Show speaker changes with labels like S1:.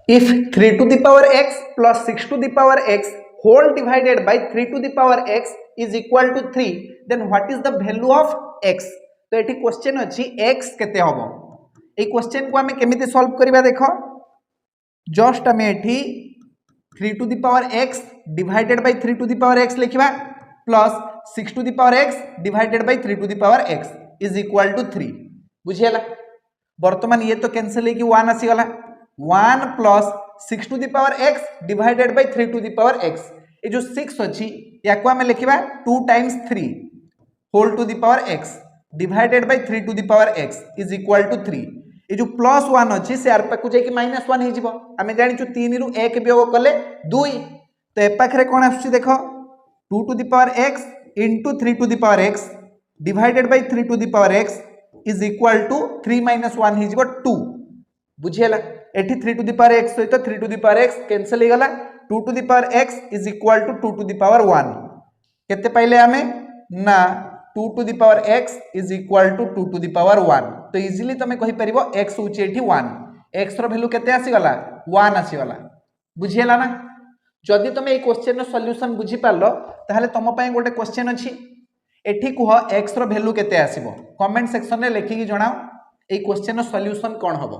S1: If 3 to the power x plus 6 to the power x whole divided by 3 to the power x is equal to 3, then what is the value of x? तो एठी question अछि x केते हबो ए question को हमें केमिति solve करबा देखो जस्ट हमें एठी 3 to the power x divided by 3 to the power x लिखिबा plus 6 to the power x divided by 3 to the power x is equal to 3 बुझियला वर्तमान ये तो कैंसिल है कि 1 आसी गला 1 plus 6 to the power x divided by 3 to the power x ये जो 6 अछि या को हमें लिखिबा 2 times 3 whole to the power x divided by 3 to the power x is equal to 3 ये जो प्लस 1 अछि से आर पाकु जे कि -1 हे जिवो हमें जानि छु 3 रु 1 वियोग कले 2 तो ए पाखरे कोन आछि देखो 2 to the power x into 3 to the power x divided by 3 to the power x is equal to 3 minus 1 he 2 बुझियला एठी 3 to the power x सहित 3 to the power x cancel हो गला 2 to the power x is equal to 2 to the power 1 केते पाइले हमें ना 2 to the power x is equal to 2 to the power 1 तो easily तमे कहि परिबो x होची एठी 1 x रो वैल्यू केते आसी गला 1 आसी गला बुझियला ना जदि तमे ए क्वेश्चन रो सॉल्यूशन बुझी पालो ताहले तम पय गोटे क्वेश्चन अछि एठी कुह x रो वैल्यू केते आसीबो कमेंट सेक्शन रे लेखि कि जणाओ ए क्वेश्चन रो सॉल्यूशन कोन हबो।